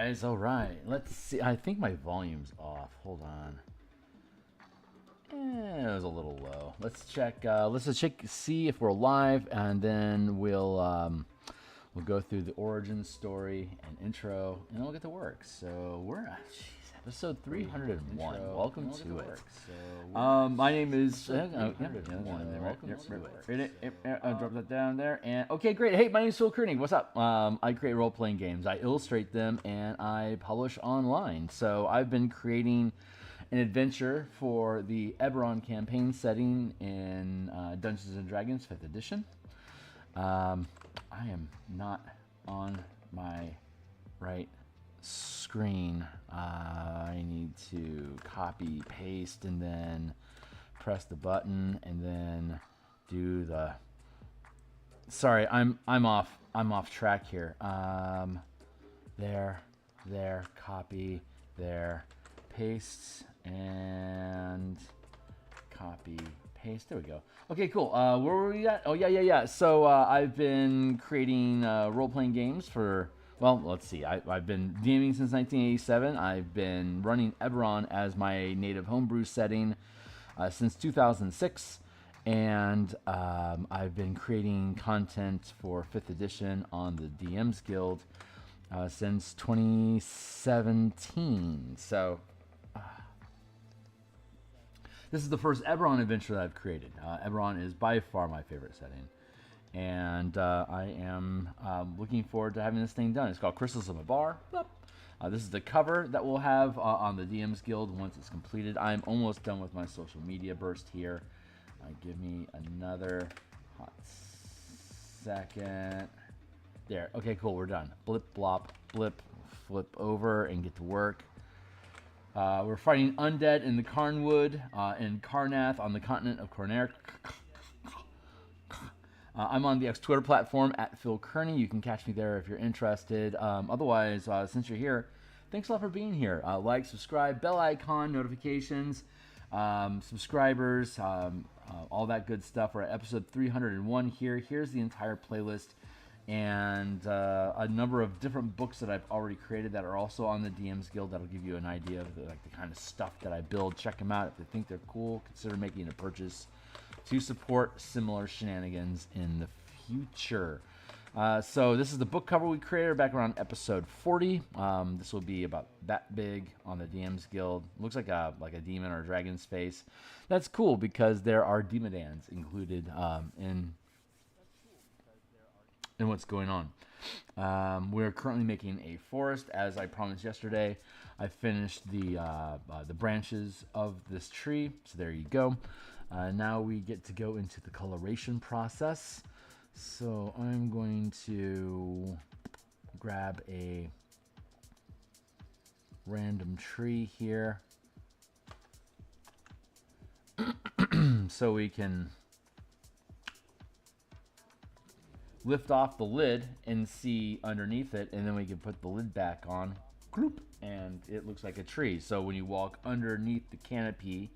guys. All right. Let's see. I think my volume's off. Hold on. It was a little low. Let's check. Let's just check, see if we're live, and then we'll go through the origin story and intro, and then we'll get to work. So we're episode 301. Welcome to it. My name is. Welcome to it. I'll drop that down there. And okay, great. Hey, my name is Theurgy. What's up? I create role-playing games. I illustrate them, and I publish online. So I've been creating an adventure for the Eberron campaign setting in Dungeons and Dragons 5th edition. I am not on my right screen. I need to copy, paste, and then press the button, and then do the. Sorry, I'm off track here. There, copy, there, paste, and copy, paste. There we go. Okay, cool. Where were we at? Oh, yeah. So I've been creating role-playing games for, well, let's see. I've been DMing since 1987. I've been running Eberron as my native homebrew setting since 2006. And I've been creating content for 5th edition on the DMsGuild since 2017. So this is the first Eberron adventure that I've created. Eberron is by far my favorite setting. And I am looking forward to having this thing done. It's called Crystals of Mabar. This is the cover that we'll have on the DMsGuild once it's completed. I'm almost done with my social media burst here. Give me another hot second. There. Okay, cool. We're done. Blip, blop, blip, flip over and get to work. We're fighting undead in the Carnwood in Karnath on the continent of Cornair. I'm on the X Twitter platform at Phil Kearney. You can catch me there if you're interested. Otherwise, since you're here, thanks a lot for being here. Like, subscribe, bell icon, notifications, subscribers, all that good stuff. We're at episode 301 here. Here's the entire playlist and a number of different books that I've already created that are also on the DMsGuild. That'll give you an idea of the kind of stuff that I build. Check them out if you think they're cool. Consider making a purchase to support similar shenanigans in the future. So this is the book cover we created back around episode 40. This will be about that big on the DMsGuild. Looks like a demon or a dragon's face. That's cool because there are demodans included in what's going on. We're currently making a forest, as I promised yesterday. I finished the branches of this tree, so there you go. Now we get to go into the coloration process. So I'm going to grab a random tree here so we can lift off the lid and see underneath it, and then we can put the lid back on, and it looks like a tree. So when you walk underneath the canopy,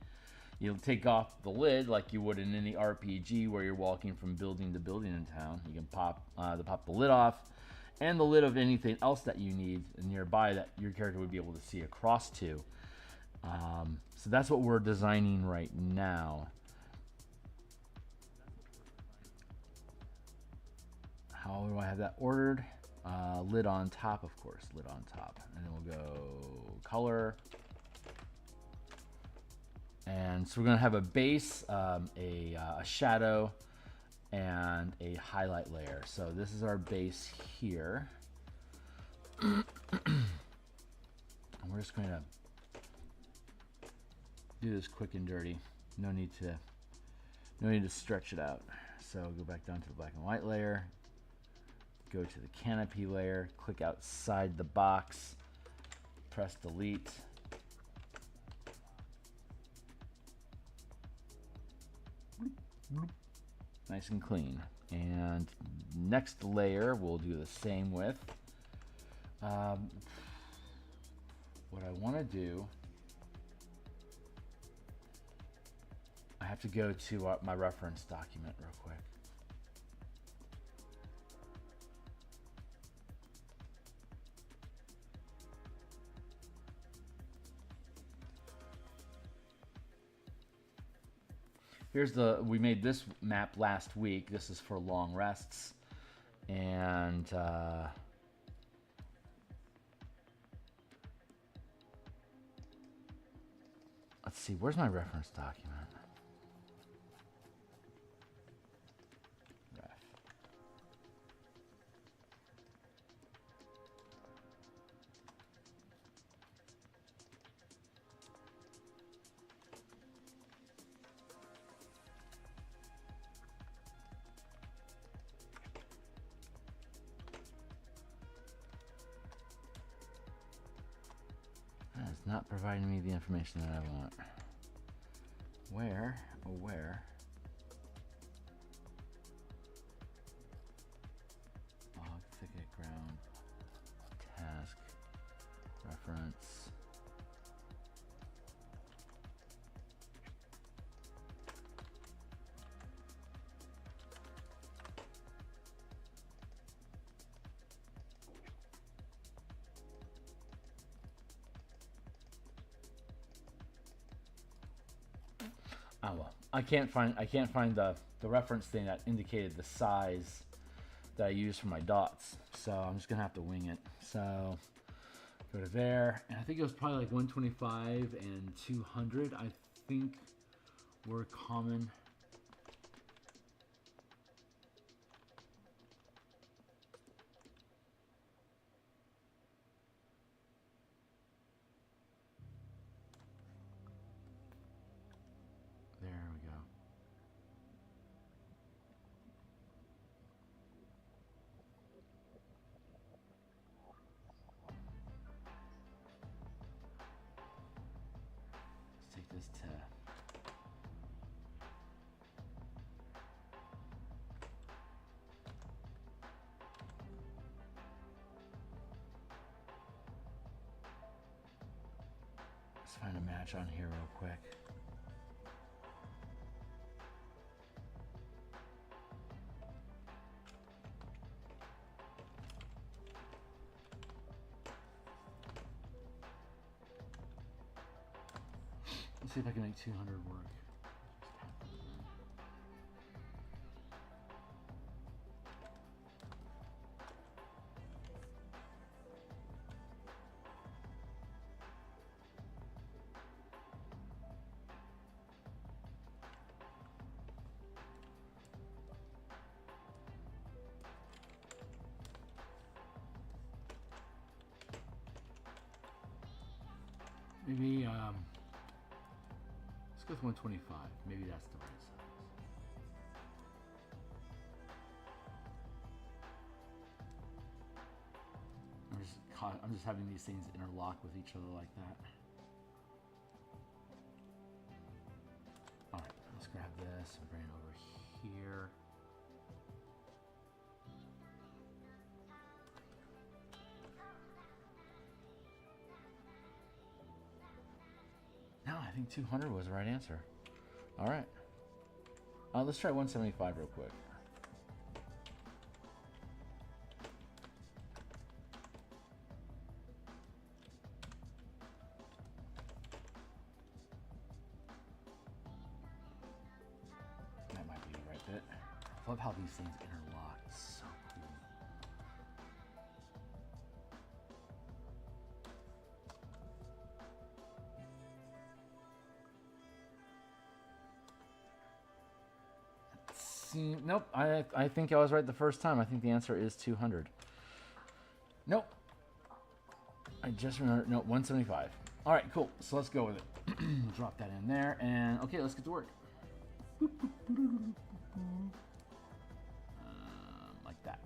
you'll take off the lid like you would in any RPG where you're walking from building to building in town. You can pop the lid off, and the lid of anything else that you need nearby that your character would be able to see across to. So that's what we're designing right now. How do I have that ordered? Lid on top, of course. Lid on top. And then we'll go color. And so we're going to have a base, a shadow, and a highlight layer. So this is our base here. And we're just going to do this quick and dirty. No need to stretch it out. So go back down to the black and white layer. Go to the canopy layer. Click outside the box. Press delete. Nice and clean. And next layer we'll do the same with. What I want to do, I have to go to my reference document real quick. here's the, we made this map last week. This is for long rests. And let's see, where's my reference document? Ref. That is not providing me the information that I want. Where, oh where? Log, thicket, ground, task, reference. Oh well, I can't find the reference thing that indicated the size that I used for my dots. So I'm just gonna have to wing it. So go to there, and I think it was probably like 125 and 200. I think were common. There we go. Let's take this to let's find a match on here real quick. Let's see if I can make 200 work. Maybe let's go with 125. Maybe that's the right size. I'm just having these things interlock with each other like that. All right, let's grab this and bring it over here. No, I think 200 was the right answer. All right. Let's try 175 real quick. That might be the right bit. I love how these things interlock. It's so cool. Nope, I think I was right the first time. I think the answer is 200. Nope. I just remembered, no, 175. All right, cool. So let's go with it. Drop that in there, and okay, let's get to work. Like that.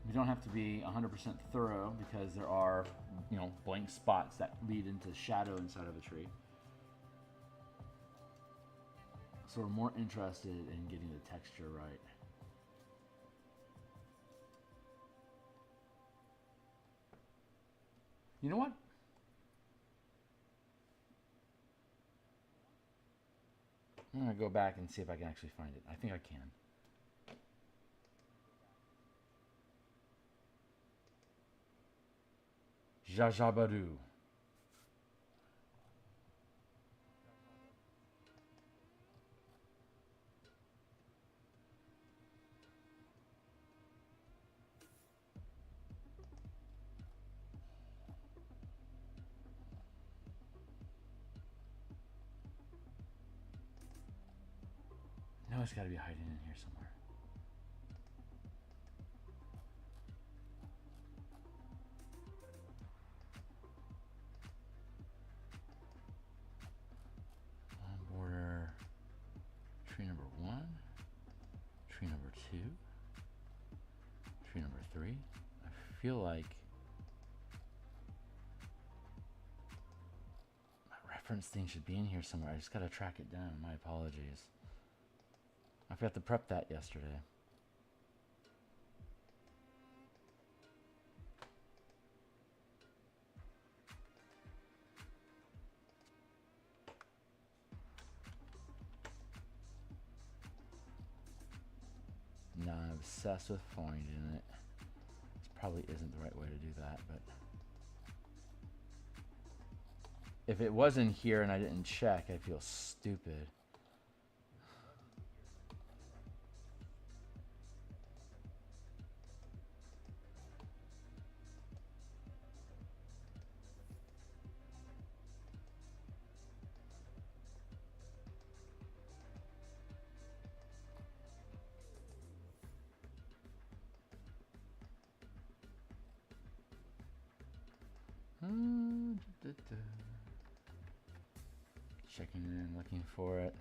You don't have to be 100% thorough because there are, you know, blank spots that lead into shadow inside of a tree. So we're more interested in getting the texture right. You know what? I'm going to go back and see if I can actually find it. I think I can. Jajabaru. No, it's got to be hiding in here somewhere. On border, tree number 1, tree number 2, tree number 3. I feel like my reference thing should be in here somewhere. I just got to track it down. My apologies. I forgot to prep that yesterday. Now I'm obsessed with finding it. This probably isn't the right way to do that, but if it wasn't here and I didn't check, I feel stupid. Checking in, looking for it.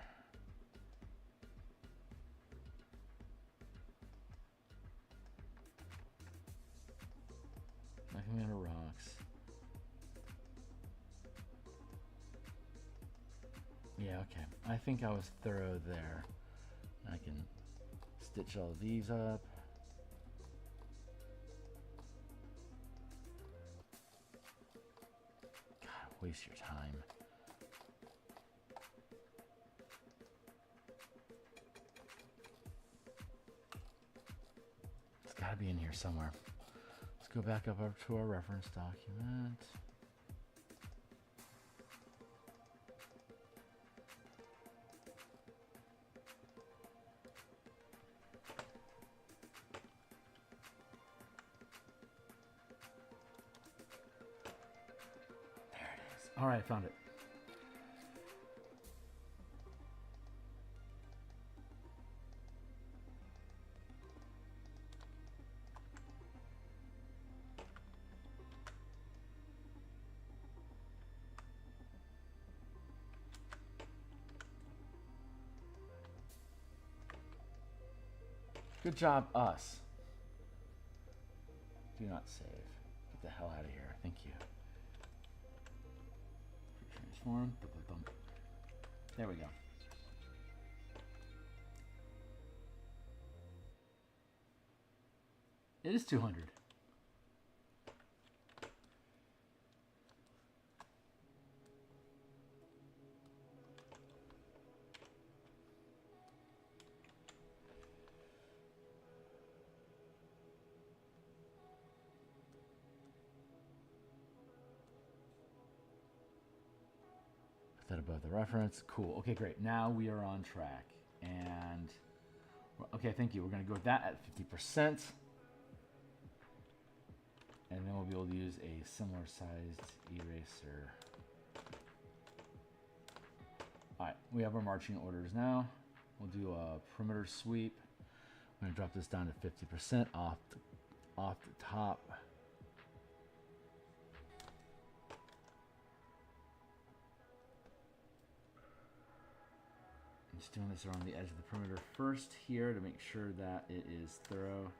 Looking at rocks. Yeah, okay. I think I was thorough there. I can stitch all these up. God, waste your time. It's got to be in here somewhere. Let's go back up to our reference document. All right, found it. Good job, us. Do not save. Get the hell out of here. Thank you. Transform. There we go. It is 200. That above the reference. Cool. Okay, great. Now we are on track. And okay, thank you. We're going to go with that at 50%. And then we'll be able to use a similar sized eraser. All right, we have our marching orders now. We'll do a perimeter sweep. I'm going to drop this down to 50% off the top. Just doing this around the edge of the perimeter first here to make sure that it is thorough.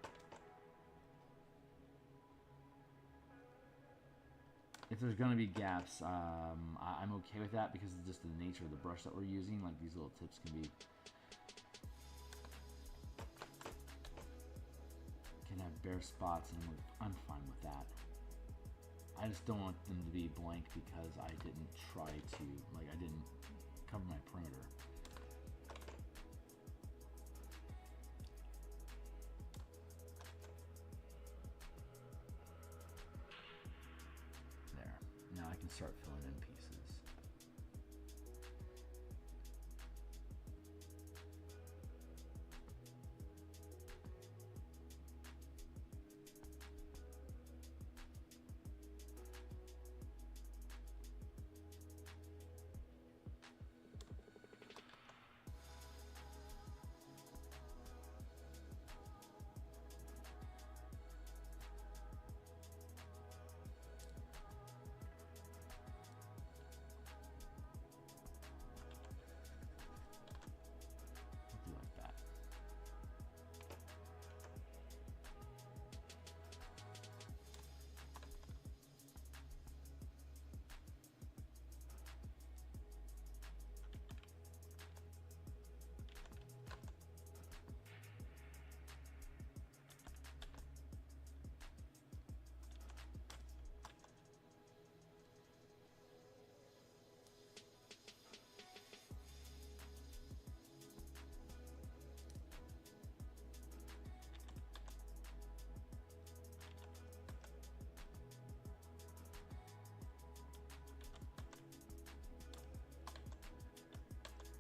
If there's going to be gaps, I'm okay with that because of just the nature of the brush that we're using. Like these little tips can have bare spots, and I'm fine with that. I just don't want them to be blank because I didn't try to, like, I didn't cover my perimeter. There. Now I can start filling in pieces.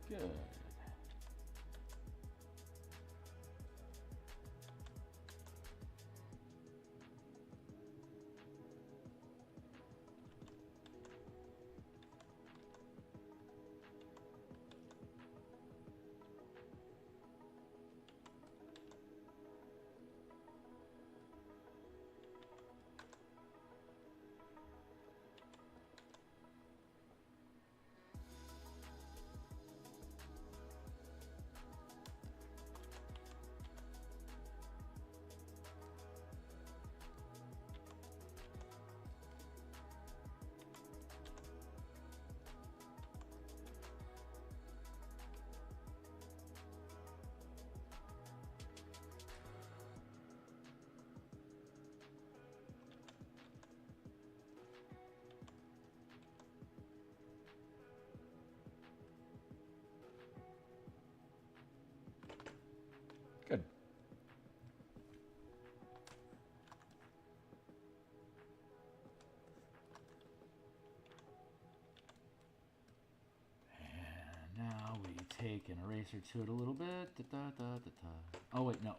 Good. Good. And now we take an eraser to it a little bit. Da, da, da, da, da. Oh wait, no.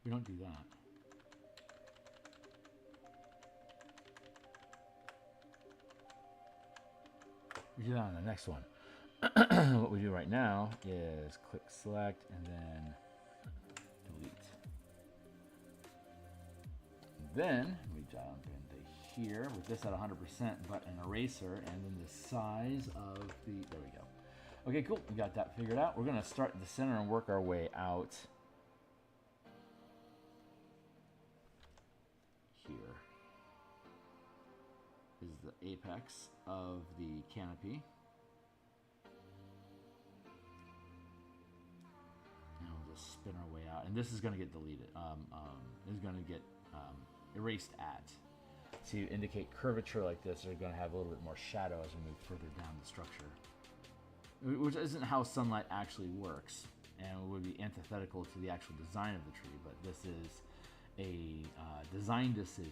We don't do that. We do that on the next one. What we do right now is click select and then delete. Then we jump into here with this at 100%, but an eraser, and then the size of the, there we go. Okay, cool, we got that figured out. We're gonna start at the center and work our way out here. Is the apex of the canopy. And we'll just spin our way out. And this is gonna get deleted. This is gonna get erased at. To indicate curvature like this, they're going to have a little bit more shadow as we move further down the structure. Which isn't how sunlight actually works, and would be antithetical to the actual design of the tree, but this is a design decision.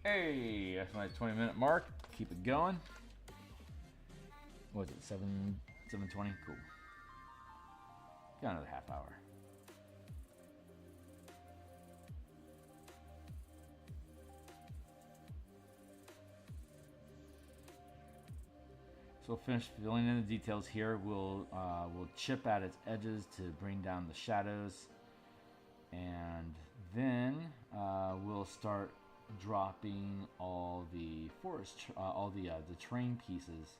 Hey, that's my 20-minute mark. Keep it going. What was it, 7:20? Cool. Got another half hour. So we'll finish filling in the details here. We'll chip at its edges to bring down the shadows, and then we'll start dropping all the forest, all the terrain pieces,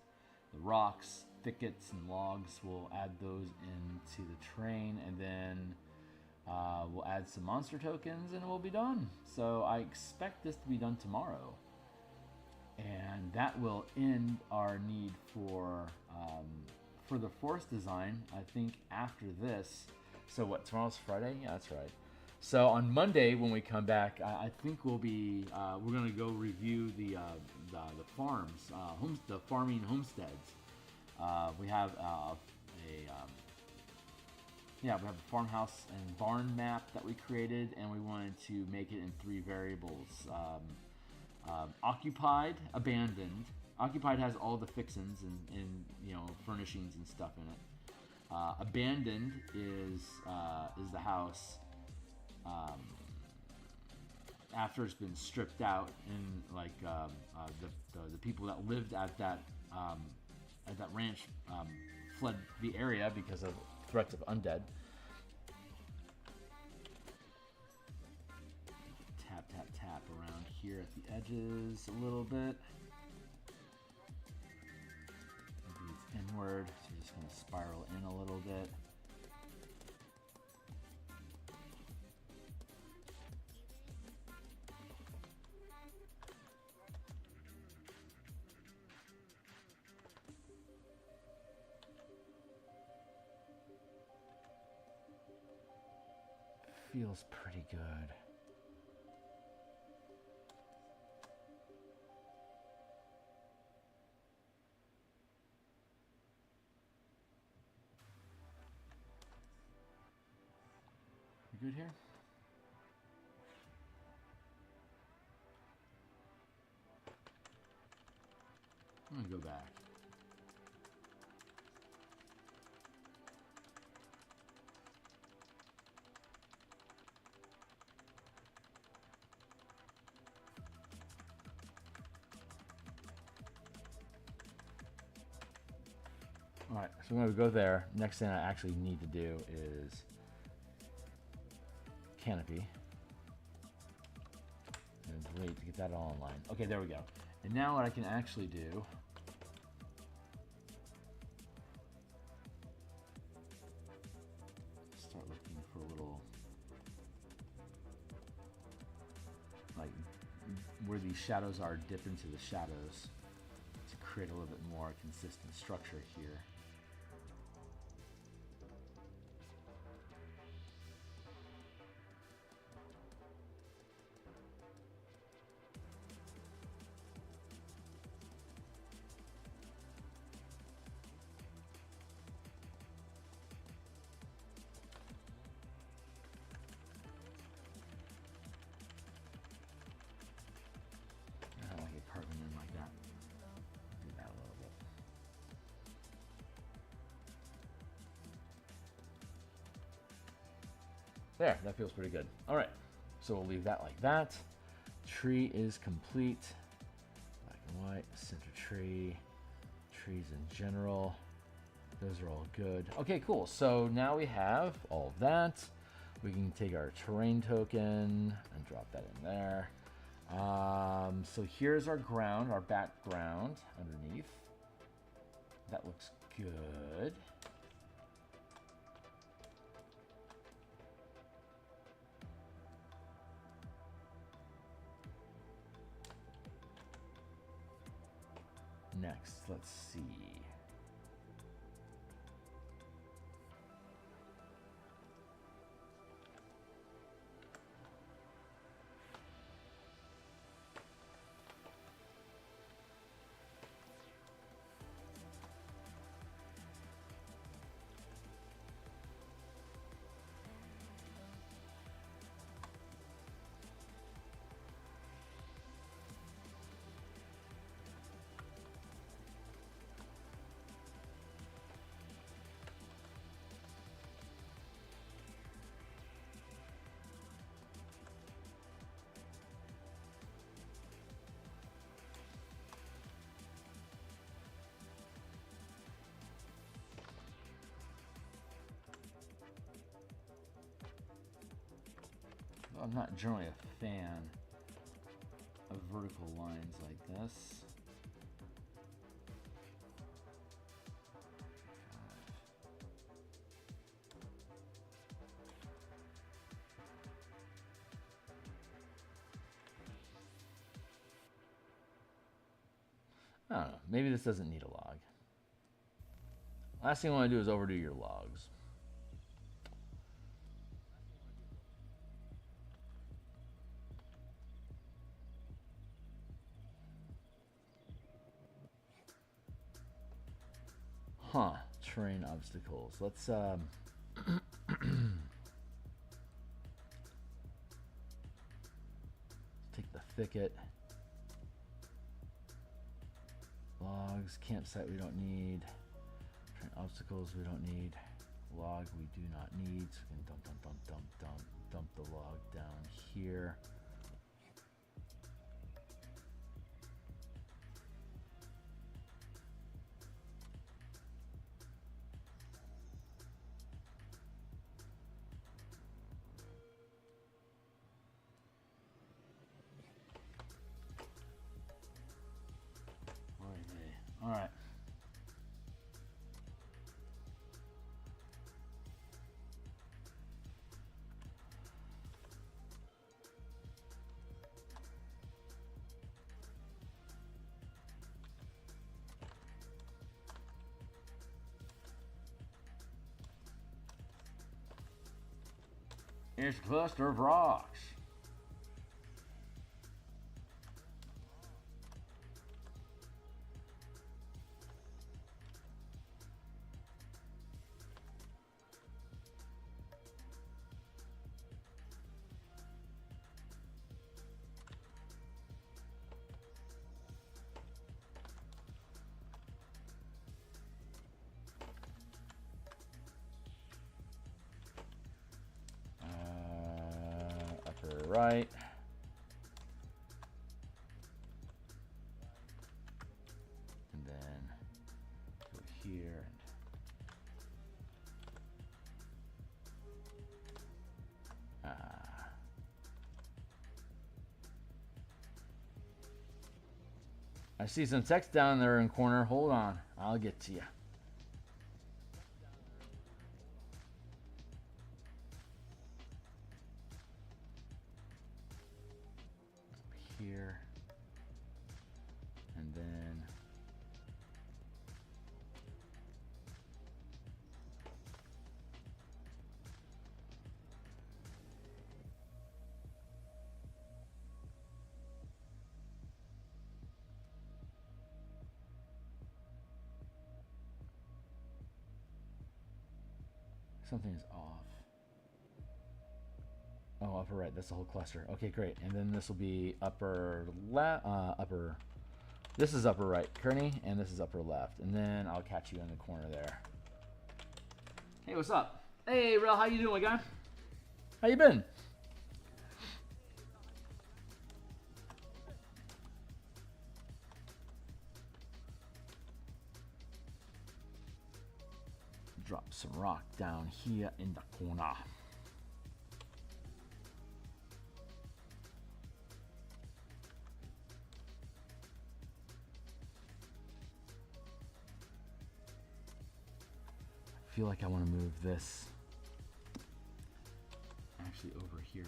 the rocks, thickets, and logs. We'll add those into the terrain, and then we'll add some monster tokens, and we'll be done. So I expect this to be done tomorrow. And that will end our need for the forest design, I think, after this. So what, tomorrow's Friday? Yeah, that's right. So on Monday when we come back, I think we'll be we're gonna go review the farms, the farming homesteads. We have we have a farmhouse and barn map that we created, and we wanted to make it in 3 variables. Occupied, abandoned. Occupied has all the fixins and furnishings and stuff in it. Abandoned is the house after it's been stripped out, and like the people that lived at that ranch fled the area because of threats of undead. Tap around here at the edges a little bit. Maybe it's inward, so we're just going to spiral in a little bit. Feels pretty good. You good here? I'm gonna go back. Alright, so I'm going to go there. Next thing I actually need to do is canopy. And wait to get that all online. Okay, there we go. And now what I can actually do start looking for a little, like where these shadows are, dip into the shadows to create a little bit more consistent structure here. There, that feels pretty good. All right, so we'll leave that like that. Tree is complete. Black and white, center tree, trees in general. Those are all good. Okay, cool. So now we have all of that. We can take our terrain token and drop that in there. So here's our ground, our background underneath. That looks good. Next, let's see. I'm not generally a fan of vertical lines like this. I don't know. Maybe this doesn't need a log. Last thing I want to do is overdo your logs. Huh. Terrain obstacles. Let's take the thicket. Logs, campsite we don't need. Terrain obstacles we don't need. Log we do not need. So we can dump the log down here. All right. Here's a cluster of rocks. Right. And then go here and I see some text down there in the corner. Hold on. I'll get to you. Here. And then something is off. Oh, upper right. That's the whole cluster. Okay, great. And then this will be upper left. This is upper right, Kearney, and this is upper left. And then I'll catch you in the corner there. Hey, what's up? Hey, Rel, how you doing, my guy? How you been? Drop some rock down here in the corner. I feel like I want to move this actually over here.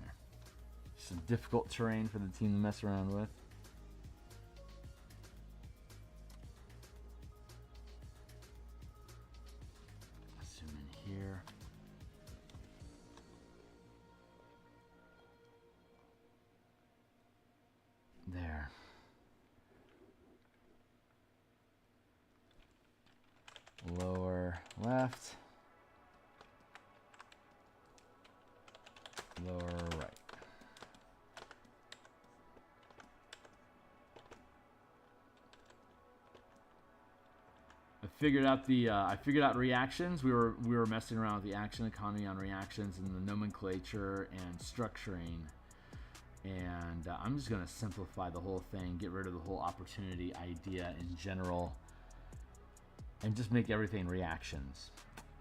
There. Some difficult terrain for the team to mess around with. Zoom in here. There. Lower left. Lower right. I figured out reactions. We were messing around with the action economy on reactions and the nomenclature and structuring. And I'm just going to simplify the whole thing, get rid of the whole opportunity idea in general, and just make everything reactions,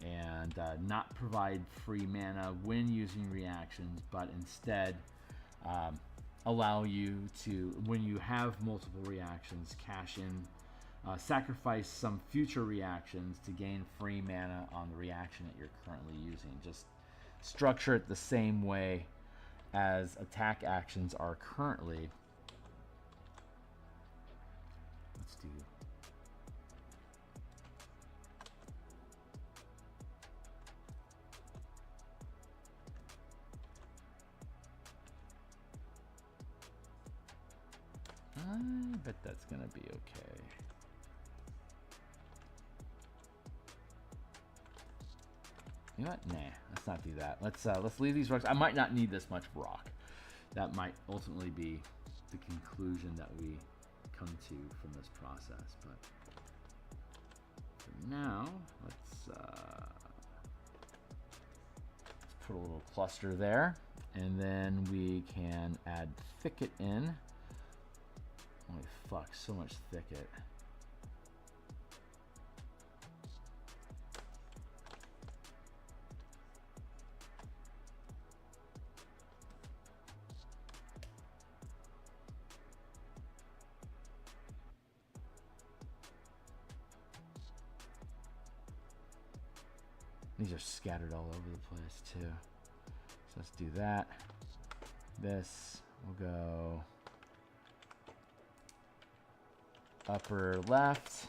and not provide free mana when using reactions, but instead allow you to, when you have multiple reactions, cash in, sacrifice some future reactions to gain free mana on the reaction that you're currently using. Just structure it the same way as attack actions are currently. Let's do. I bet that's gonna be okay. You know what? Nah, let's not do that. Let's leave these rocks. I might not need this much rock. That might ultimately be the conclusion that we come to from this process. But for now, let's put a little cluster there, and then we can add thicket in. Holy fuck, so much thicket. These are scattered all over the place too. So let's do that. This will go upper left.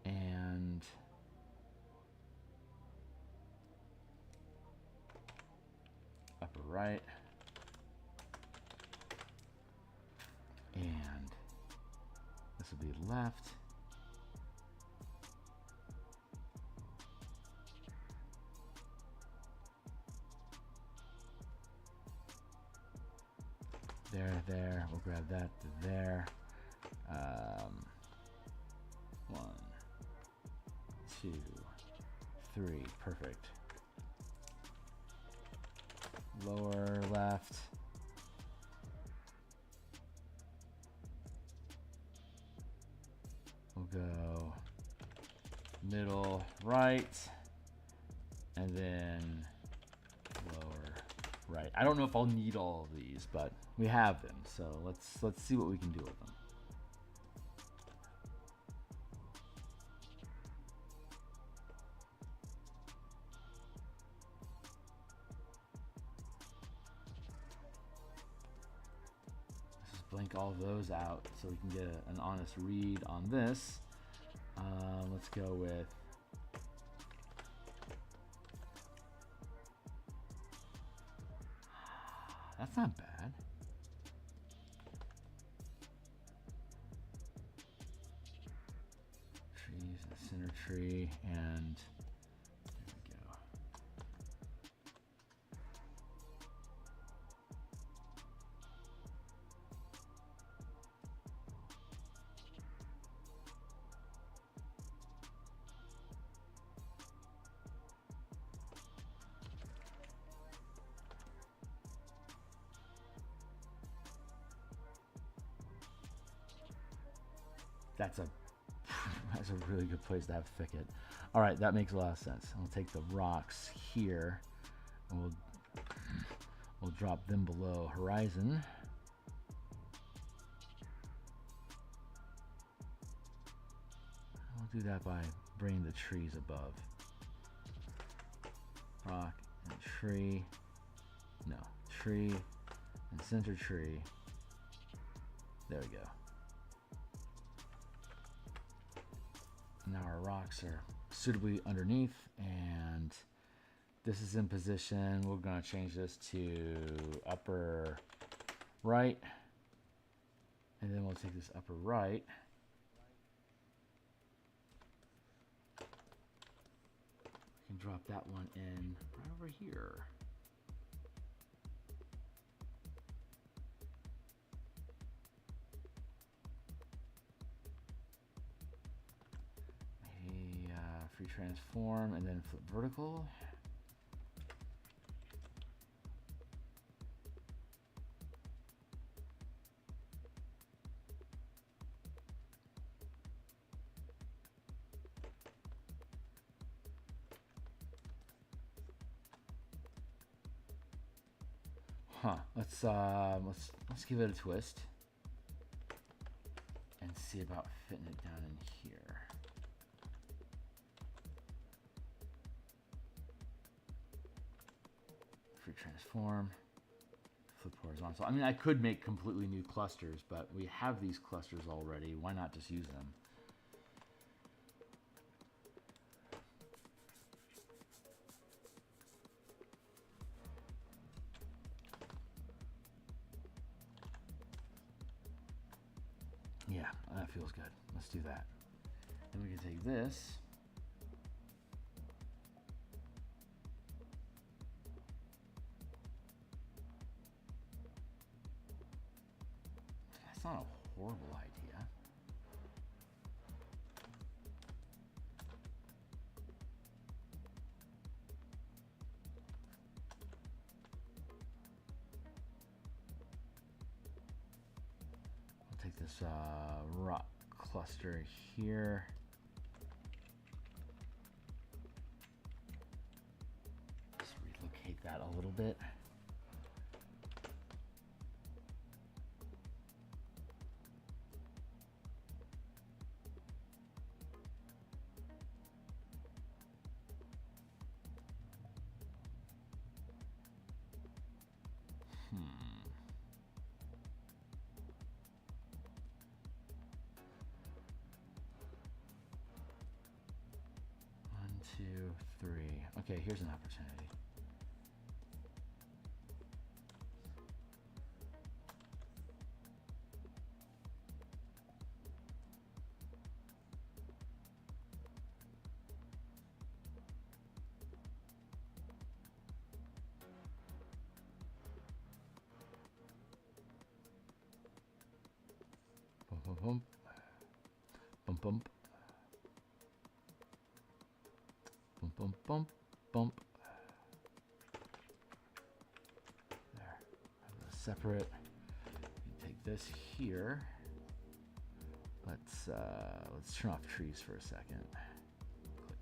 And upper right. And this will be left. There. We'll grab that to there. 1, 2, 3. Perfect. Lower left. We'll go middle right, and then lower right. I don't know if I'll need all of these, but we have them, so let's see what we can do with them. Let's just blank all of those out so we can get an honest read on this. Let's go with that's not bad. Trees, a center tree, and there we go. That's a really good place to have thicket. All right, that makes a lot of sense. We'll take the rocks here, and we'll drop them below horizon. We'll do that by bringing the trees above. Rock and tree. No, tree and center tree. There we go. Now our rocks are suitably underneath, and this is in position. We're going to change this to upper right, and then we'll take this upper right. We can drop that one in right over here. Free transform and then flip vertical. Let's give it a twist and see about fitting it down in here. Free transform, flip horizontal. I mean, I could make completely new clusters, but we have these clusters already. Why not just use them? Yeah, that feels good. Let's do that. Then we can take this. That's not a horrible idea. We'll take this rock cluster here. Just relocate that a little bit. Two, three. Okay, here's an opportunity. Bump, bump, bump, bump, bump. Bump, bump, bump, bump. There. Have those separate. You take this here. Let's turn off trees for a second. Click.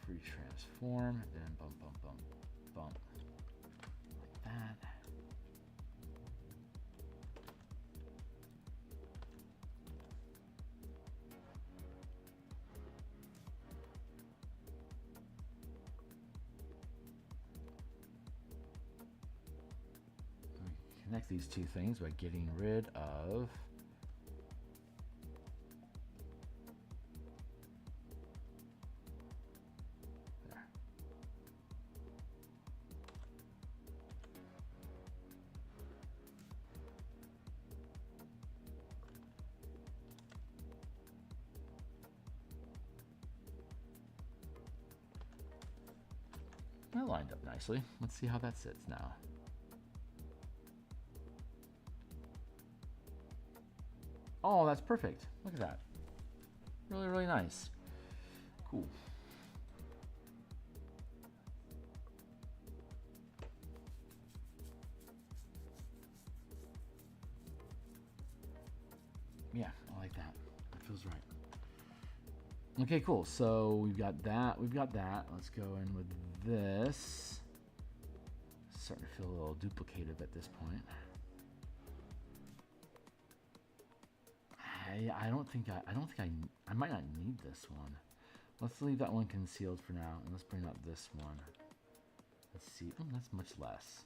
Free transform. Then bump, bump, bump, bump. Like that. Connect these two things by getting rid of there. That lined up nicely. Let's see how that sits now. Oh, that's perfect. Look at that. Really, really nice. Cool. Yeah, I like that. That feels right. Okay, cool. So we've got that. We've got that. Let's go in with this. Starting to feel a little duplicative at this point. I might not need this one. Let's leave that one concealed for now, and let's bring up this one. Let's see. That's much less.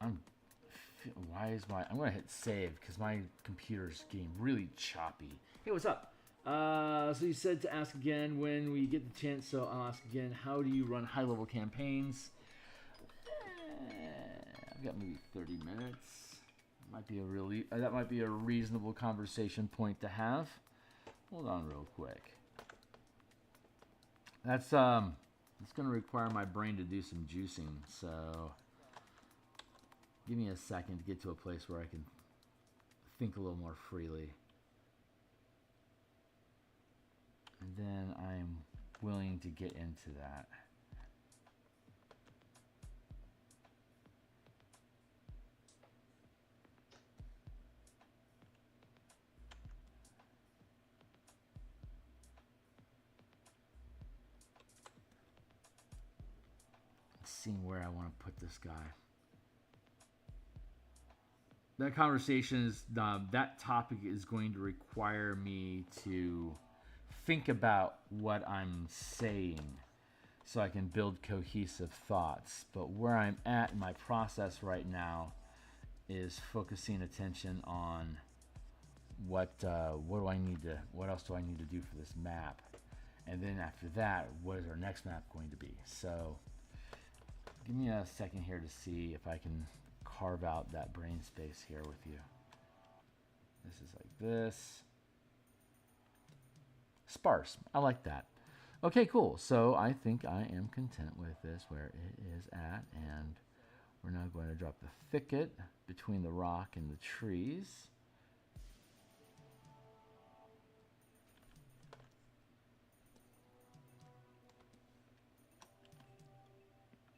I'm gonna hit save because my computer's getting really choppy. Hey, what's up? So you said to ask again when we get the chance, so I'll ask again. How do you run high-level campaigns? I've got maybe 30 minutes. That might be a reasonable conversation point to have. Hold on real quick. It's going to require my brain to do some juicing, so give me a second to get to a place where I can think a little more freely. And then I'm willing to get into that. seeing where I want to put this guy. That conversation is, that topic is going to require me to think about what I'm saying so I can build cohesive thoughts. But where I'm at in my process right now is focusing attention on what else do I need to do for this map? And then after that, what is our next map going to be? So give me a second here to see if I can carve out that brain space here with you. This is like this. Sparse. I like that. Okay, cool. So I think I am content with this where it is at. And we're now going to drop the thicket between the rock and the trees.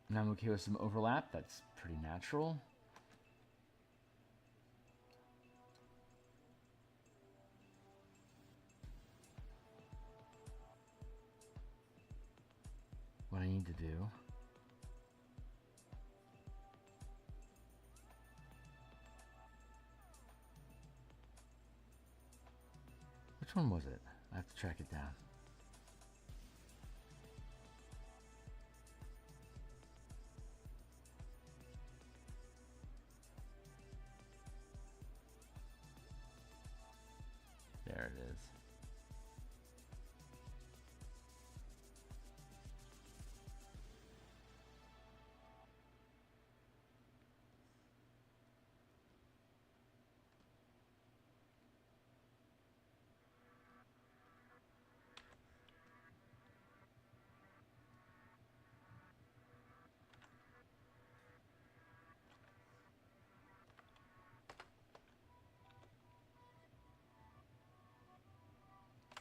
And I'm okay with some overlap. That's pretty natural. What I need to do which one was it? I have to track it down. There it is.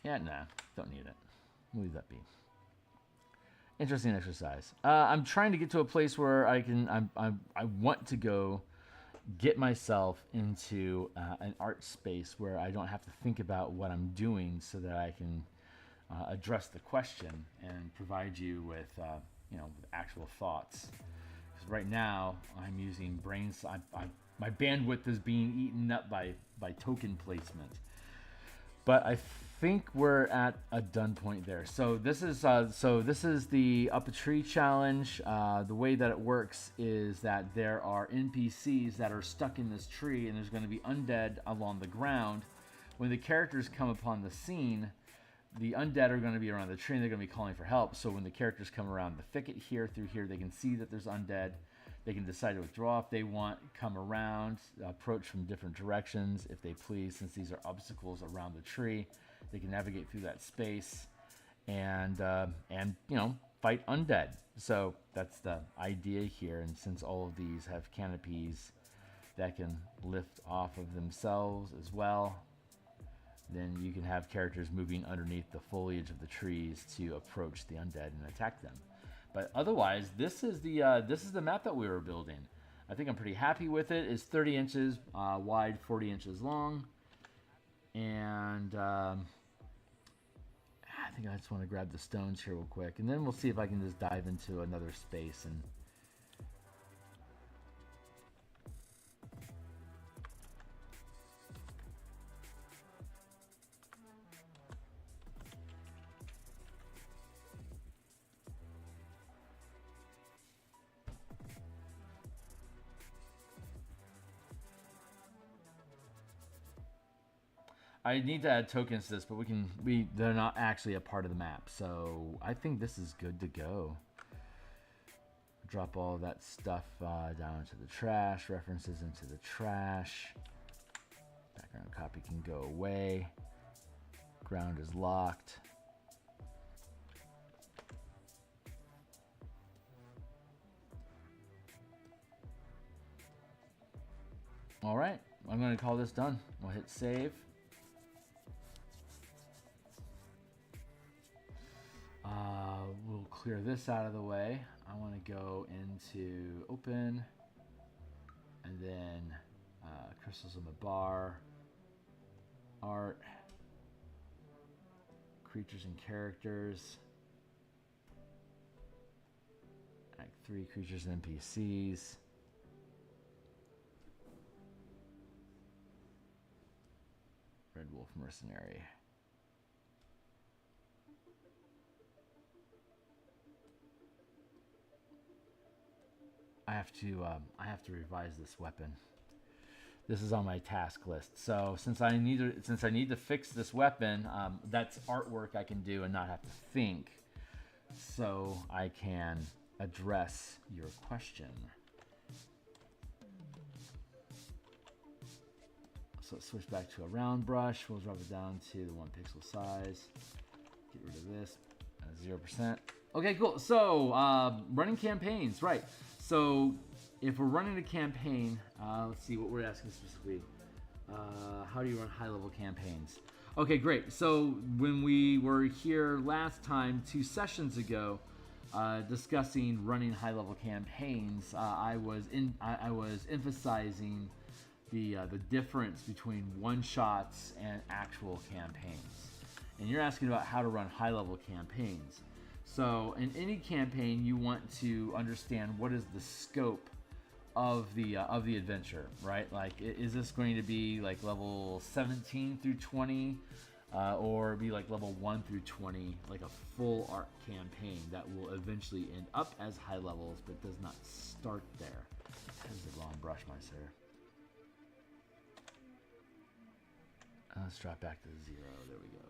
Yeah, nah, don't need it. Leave that be. Interesting exercise. I'm trying to get to a place where I want to go get myself into an art space where I don't have to think about what I'm doing, so that I can address the question and provide you with with actual thoughts. Because right now I'm using brains. My bandwidth is being eaten up by token placement. But I think we're at a done point there. So this is the Up a Tree challenge. The way that it works is that there are NPCs that are stuck in this tree, and there's going to be undead along the ground. When the characters come upon the scene, the undead are going to be around the tree, and they're going to be calling for help. So when the characters come around the thicket here, through here, they can see that there's undead. They can decide to withdraw if they want, come around, approach from different directions if they please. Since these are obstacles around the tree, they can navigate through that space and fight undead. So that's the idea here. And since all of these have canopies that can lift off of themselves as well, then you can have characters moving underneath the foliage of the trees to approach the undead and attack them. But otherwise, this is the map that we were building. I think I'm pretty happy with it. It's 30 inches wide, 40 inches long. And I think I just want to grab the stones here real quick. And then we'll see if I can just dive into another space and I need to add tokens to this, but they're not actually a part of the map. So I think this is good to go. Drop all of that stuff down into the trash, references into the trash. Background copy can go away. Ground is locked. All right, I'm going to call this done. We'll hit save. We'll clear this out of the way. I want to go into open, and then crystals in the bar, art, creatures and characters, Act 3 creatures and NPCs. Red Wolf Mercenary. I have to revise this weapon. This is on my task list. So since I need to fix this weapon, that's artwork I can do and not have to think. So I can address your question. So let's switch back to a round brush. We'll drop it down to the 1 pixel size. Get rid of this. 0%. Okay, cool. So running campaigns, right? So if we're running a campaign, let's see what we're asking specifically. How do you run high-level campaigns? Okay, great. So when we were here last time, 2 sessions ago, discussing running high-level campaigns, I was emphasizing the difference between one-shots and actual campaigns. And you're asking about how to run high-level campaigns. So in any campaign, you want to understand what is the scope of the adventure, right? Like, is this going to be like level 17 through 20, or be like level 1 through 20, like a full arc campaign that will eventually end up as high levels, but does not start there. That is the wrong brush, my sir. Let's drop back to 0. There we go.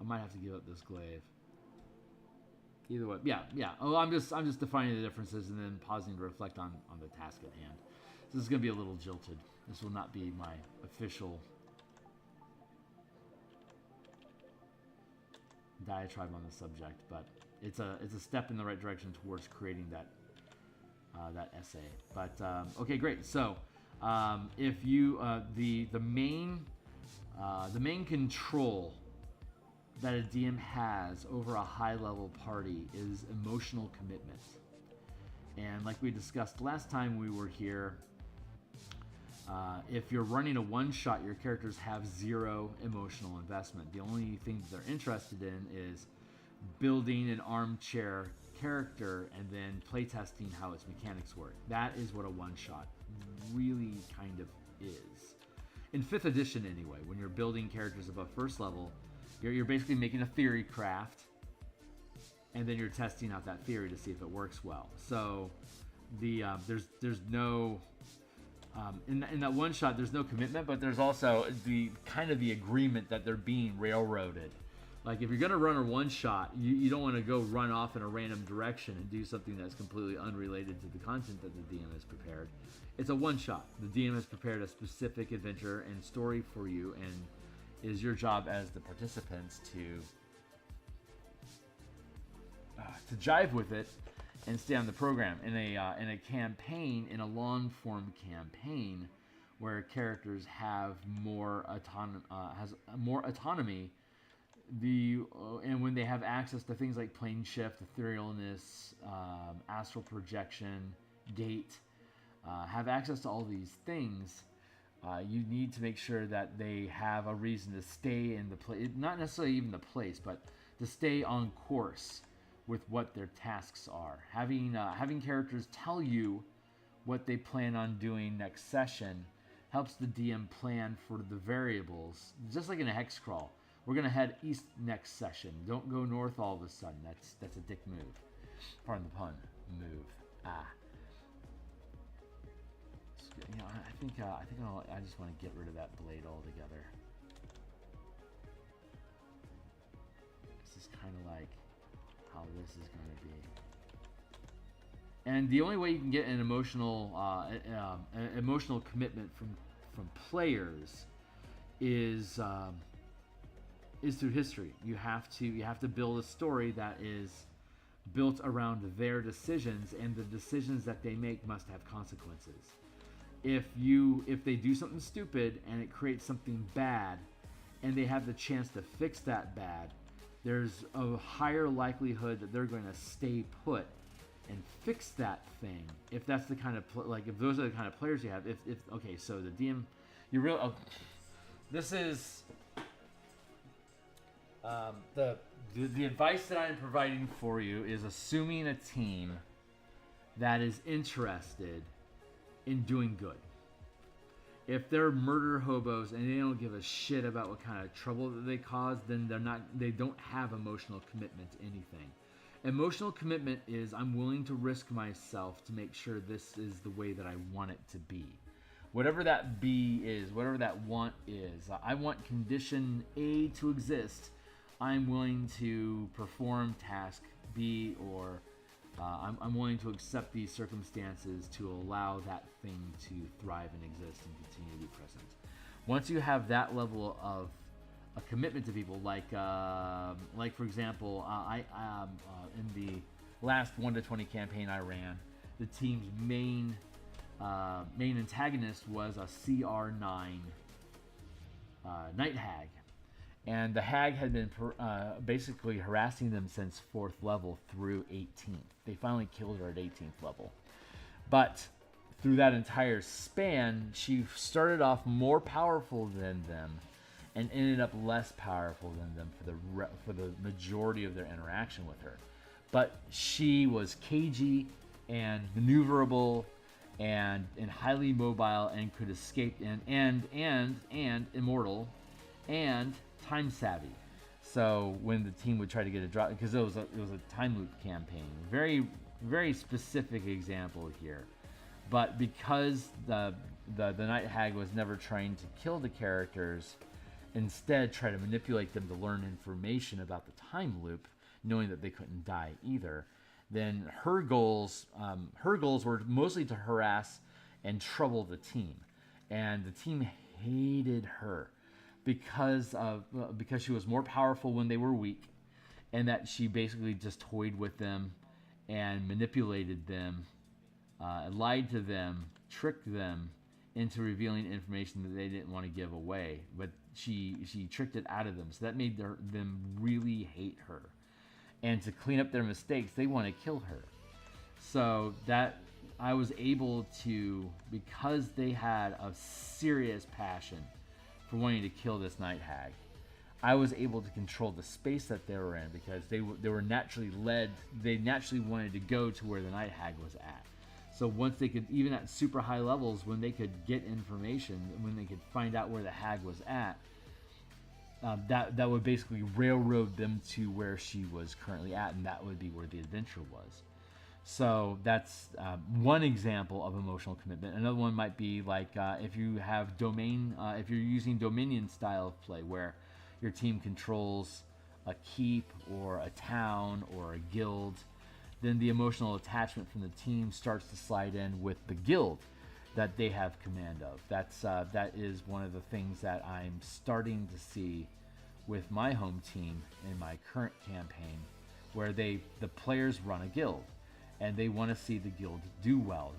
I might have to give up this glaive. Either way, yeah. Oh, I'm just defining the differences and then pausing to reflect on the task at hand. So this is going to be a little jilted. This will not be my official diatribe on the subject, but it's a step in the right direction towards creating that essay. But okay, great. So if you the main control that a DM has over a high-level party is emotional commitment. And like we discussed last time we were here, if you're running a one-shot, your characters have 0 emotional investment. The only thing that they're interested in is building an armchair character and then playtesting how its mechanics work. That is what a one-shot really kind of is. In 5th edition anyway, when you're building characters above first level, you're basically making a theory craft, and then you're testing out that theory to see if it works well. So there's no in that one shot there's no commitment, but there's also the agreement that they're being railroaded. Like if you're gonna run a one shot, you don't want to go run off in a random direction and do something that's completely unrelated to the content that the DM has prepared. It's a one shot. The DM has prepared a specific adventure and story for you, and it is your job as the participants to jive with it and stay on the program. In a campaign, in a long form campaign, where characters have more autonomy, and when they have access to things like plane shift, etherealness, astral projection, gate, have access to all these things. You need to make sure that they have a reason to stay in the place, not necessarily even the place, but to stay on course with what their tasks are. Having characters tell you what they plan on doing next session helps the DM plan for the variables. Just like in a hex crawl, we're gonna head east next session. Don't go north all of a sudden. That's a dick move. Pardon the pun. Move. You know, I just want to get rid of that blade altogether. This is kind of like how this is going to be. And the only way you can get an emotional commitment from players is through history. You have to build a story that is built around their decisions, and the decisions that they make must have consequences. If they do something stupid and it creates something bad, and they have the chance to fix that bad, there's a higher likelihood that they're going to stay put and fix that thing. If that's the kind of if those are the kind of players you have. Okay, so the DM, this is the advice that I'm providing for you is assuming a team that is interested in doing good. If they're murder hobos and they don't give a shit about what kind of trouble that they cause, then they don't have emotional commitment to anything. Emotional commitment is, I'm willing to risk myself to make sure this is the way that I want it to be. Whatever that B is, whatever that want is, I want condition A to exist. I'm willing to perform task B, or I'm willing to accept these circumstances to allow that thing to thrive and exist and continue to be present. Once you have that level of a commitment to people, like for example, in the last 1 to 20 campaign I ran, the team's main antagonist was a CR9 Night Hag. And the Hag had been basically harassing them since 4th level through 18th. They finally killed her at 18th level. But through that entire span, she started off more powerful than them and ended up less powerful than them for the majority of their interaction with her. But she was cagey and maneuverable and highly mobile and could escape and immortal and time savvy. So when the team would try to get a drop, because it was a time loop campaign, very very specific example here, but because the Night Hag was never trying to kill the characters, instead try to manipulate them to learn information about the time loop, knowing that they couldn't die either, then her goals were mostly to harass and trouble the team, and the team hated her because she was more powerful when they were weak, and that she basically just toyed with them and manipulated them, lied to them, tricked them into revealing information that they didn't want to give away, but she tricked it out of them. So that made them really hate her, and to clean up their mistakes, they want to kill her. So that I was able to, because they had a serious passion for wanting to kill this Night Hag, I was able to control the space that they were in, because they were naturally led. They naturally wanted to go to where the Night Hag was at. So once they could, even at super high levels, when they could get information, when they could find out where the Hag was at, that would basically railroad them to where she was currently at, and that would be where the adventure was. So that's one example of emotional commitment. Another one might be like if you have if you're using Dominion style of play, where your team controls a keep or a town or a guild, then the emotional attachment from the team starts to slide in with the guild that they have command of. That is one of the things that I'm starting to see with my home team in my current campaign, where the players run a guild, and they want to see the guild do well.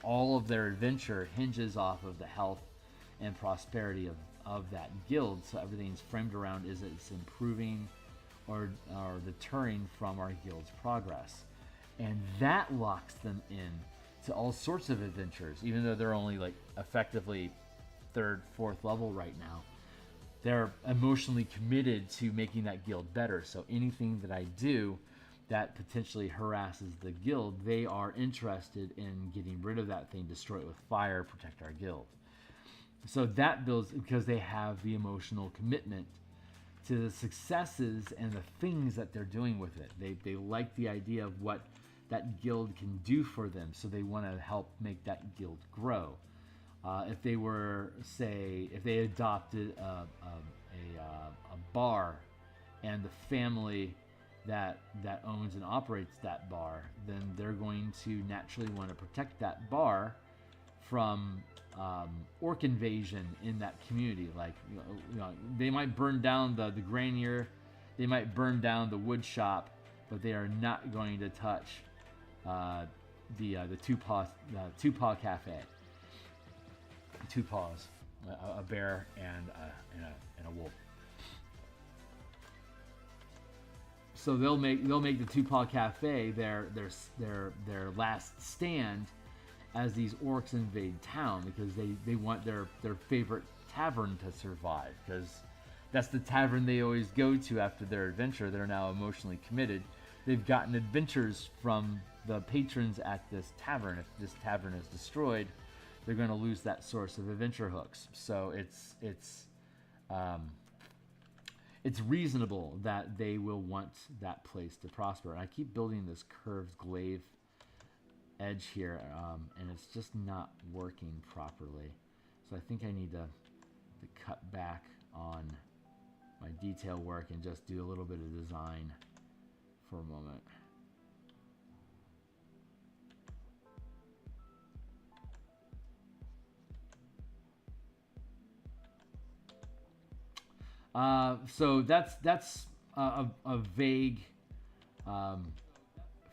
All of their adventure hinges off of the health and prosperity of that guild, so everything's framed around is it's improving or deterring from our guild's progress. And that locks them in to all sorts of adventures, even though they're only like effectively 3rd, 4th level right now. They're emotionally committed to making that guild better. So anything that I do that potentially harasses the guild, they are interested in getting rid of that thing, destroy it with fire, protect our guild. So that builds, because they have the emotional commitment to the successes and the things that they're doing with it. They like the idea of what that guild can do for them, so they want to help make that guild grow. If they were, say, if they adopted a bar, and the family that owns and operates that bar, then they're going to naturally want to protect that bar from orc invasion in that community. Like, they might burn down the granier, they might burn down the wood shop, but they are not going to touch the two paw cafe. 2 paws, a bear and a wolf. So they'll make the 2 paw cafe their last stand as these orcs invade town, because they want their favorite tavern to survive, because that's the tavern they always go to after their adventure. They're now emotionally committed. They've gotten adventures from the patrons at this tavern. If this tavern is destroyed, they're going to lose that source of adventure hooks. So it's reasonable that they will want that place to prosper. And I keep building this curved glaive edge here, and it's just not working properly. So I think I need to cut back on my detail work and just do a little bit of design for a moment. So that's a vague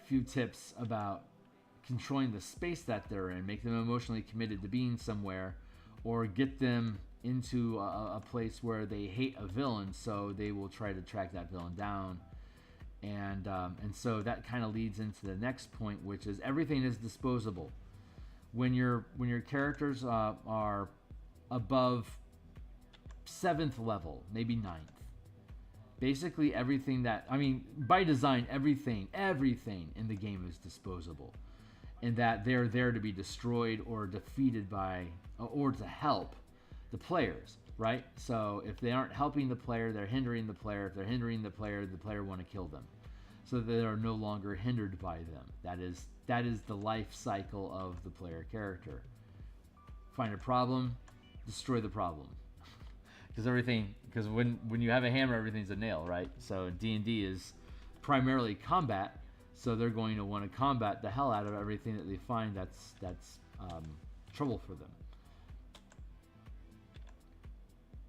few tips about controlling the space that they're in, make them emotionally committed to being somewhere, or get them into a place where they hate a villain, so they will try to track that villain down. And so that kind of leads into the next point, which is everything is disposable. When your characters are above 7th level, maybe 9th, basically everything that, I mean, by design, everything in the game is disposable, in that they're there to be destroyed or defeated by, or to help the players, right? So if they aren't helping the player, they're hindering the player. If they're hindering the player want to kill them, so they are no longer hindered by them. That is the life cycle of the player character. Find a problem, destroy the problem. Because when you have a hammer, everything's a nail, right? So D&D is primarily combat, so they're going to want to combat the hell out of everything that they find that's trouble for them.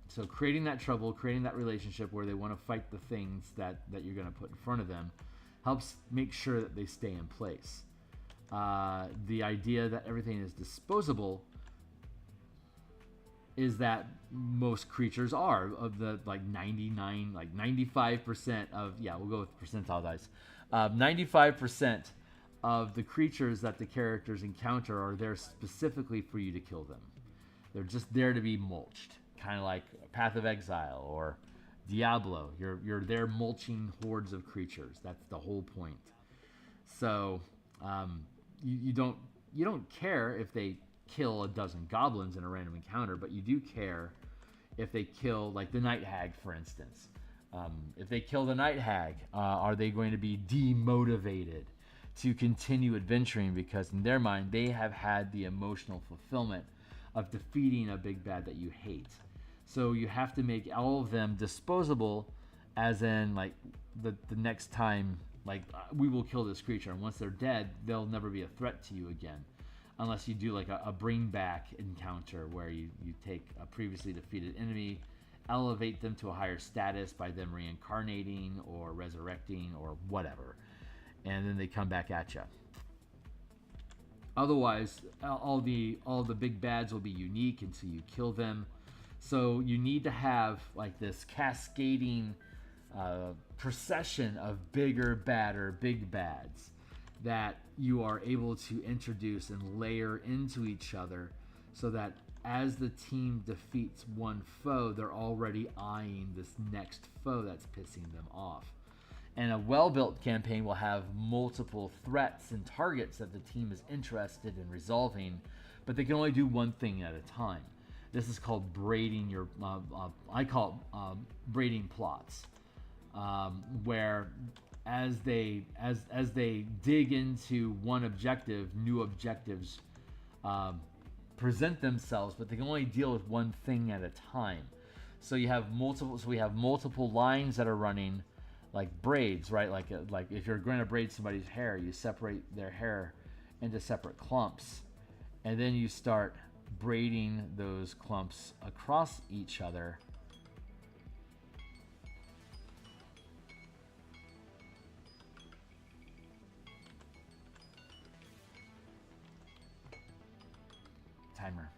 So creating that trouble, creating that relationship where they want to fight the things that you're going to put in front of them, helps make sure that they stay in place. The idea that everything is disposable is that most creatures are, of the 95% of, we'll go with percentile dice. 95% of the creatures that the characters encounter are there specifically for you to kill them. They're just there to be mulched, kind of like Path of Exile or Diablo. You're there mulching hordes of creatures. That's the whole point. So you don't care if they kill a dozen goblins in a random encounter, but you do care if they kill, like, the Night Hag, for instance. If they kill the Night Hag, are they going to be demotivated to continue adventuring because in their mind they have had the emotional fulfillment of defeating a big bad that you hate? So you have to make all of them disposable, as in, like, the next time, like, we will kill this creature, and once they're dead, they'll never be a threat to you again. Unless you do like a bring back encounter where you take a previously defeated enemy, elevate them to a higher status by them reincarnating or resurrecting or whatever, and then they come back at you. Otherwise, all the big bads will be unique until you kill them. So you need to have like this cascading procession of bigger, badder, big bads that you are able to introduce and layer into each other, so that as the team defeats one foe, they're already eyeing this next foe that's pissing them off. And a well-built campaign will have multiple threats and targets that the team is interested in resolving, but they can only do one thing at a time. This is called braiding your, I call it braiding plots, where as they dig into one objective, new objectives present themselves, but they can only deal with one thing at a time. So you have multiple. So we have multiple lines that are running, like braids, right? Like if you're going to braid somebody's hair, you separate their hair into separate clumps, and then you start braiding those clumps across each other. Timer.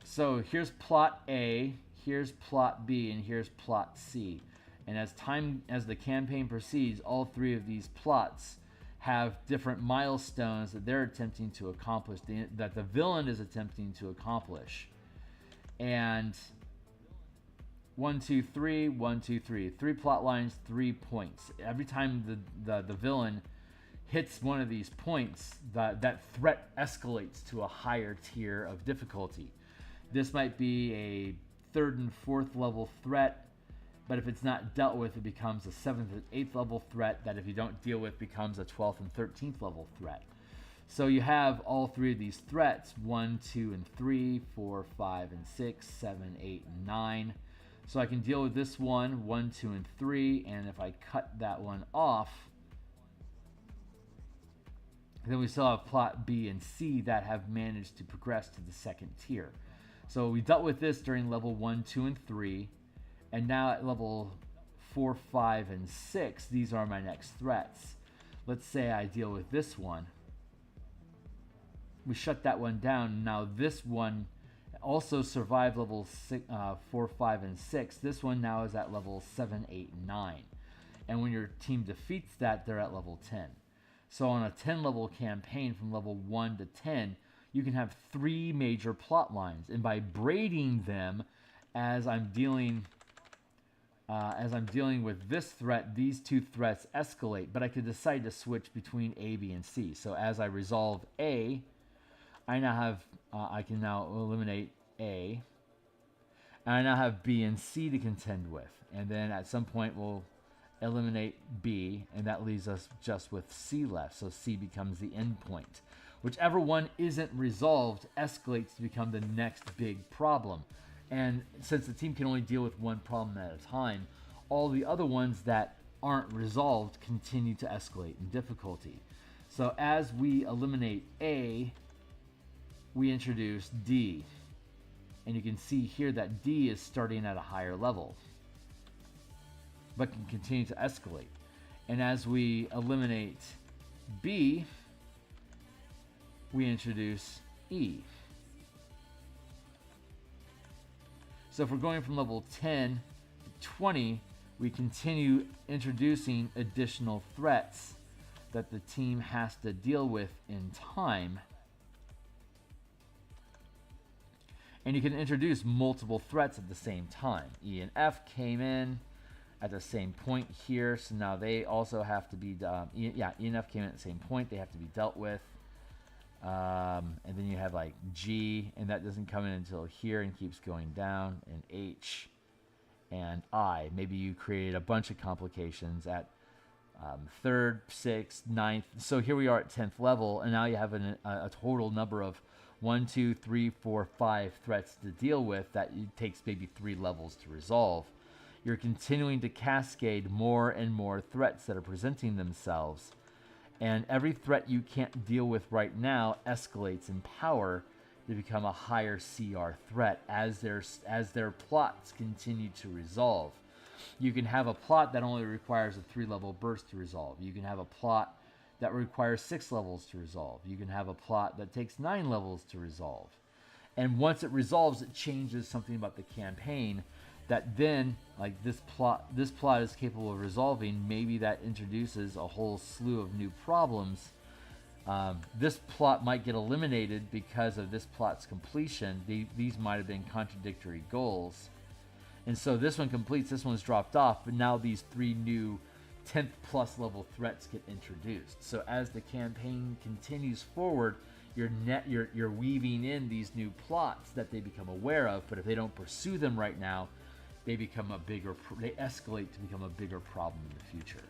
So here's plot A, here's plot B, and here's plot C. And as the campaign proceeds, all three of these plots have different milestones that they're attempting to accomplish, that the villain is attempting to accomplish. And 1, 2, 3, 1, 2, 3. 3 plot lines, 3 points. Every time the villain hits one of these points, that threat escalates to a higher tier of difficulty. This might be a 3rd and 4th level threat, but if it's not dealt with, it becomes a 7th and 8th level threat that if you don't deal with becomes a 12th and 13th level threat. So you have all 3 of these threats, 1, 2, and 3, 4, 5, and 6, 7, 8, and 9. So I can deal with this one, 1, 2, and 3, and if I cut that one off, then we still have plot B and C that have managed to progress to the 2nd tier. So we dealt with this during level 1, 2, and 3, and now at level 4, 5, and 6, these are my next threats. Let's say I deal with this one. We shut that one down. Now this one also survived level 4, 5, and 6. This one now is at level 7, 8, and 9. And when your team defeats that, they're at level 10. So on a 10 level campaign from level 1 to 10, you can have 3 major plot lines. And by braiding them as I'm dealing with this threat, these 2 threats escalate. But I could decide to switch between A, B, and C. So as I resolve A, I now have, I can now eliminate A, and I now have B and C to contend with. And then at some point we'll eliminate B, and that leaves us just with C left. So C becomes the end point. Whichever one isn't resolved escalates to become the next big problem. And since the team can only deal with one problem at a time, all the other ones that aren't resolved continue to escalate in difficulty. So as we eliminate A, we introduce D. And you can see here that D is starting at a higher level, but can continue to escalate. And as we eliminate B, we introduce E. So if we're going from level 10 to 20, we continue introducing additional threats that the team has to deal with in time. And you can introduce multiple threats at the same time. E and F came in at the same point here, so now they also have to be, E and F came in at the same point, they have to be dealt with. And then you have like G, and that doesn't come in until here and keeps going down, and H and I. Maybe you created a bunch of complications at 3rd, 6th, 9th. So here we are at 10th level, and now you have a total number of 1, 2, 3, 4, 5 threats to deal with that it takes maybe 3 levels to resolve. You're continuing to cascade more and more threats that are presenting themselves. And every threat you can't deal with right now escalates in power to become a higher CR threat as their plots continue to resolve. You can have a plot that only requires a 3-level burst to resolve. You can have a plot that requires 6 levels to resolve. You can have a plot that takes 9 levels to resolve. And once it resolves, it changes something about the campaign that then, like this plot is capable of resolving. Maybe that introduces a whole slew of new problems. This plot might get eliminated because of this plot's completion. These might have been contradictory goals. And so this one completes, this one's dropped off, but now these 3 new 10th plus level threats get introduced. So as the campaign continues forward, you're weaving in these new plots that they become aware of, but if they don't pursue them right now, they escalate to become a bigger problem in the future.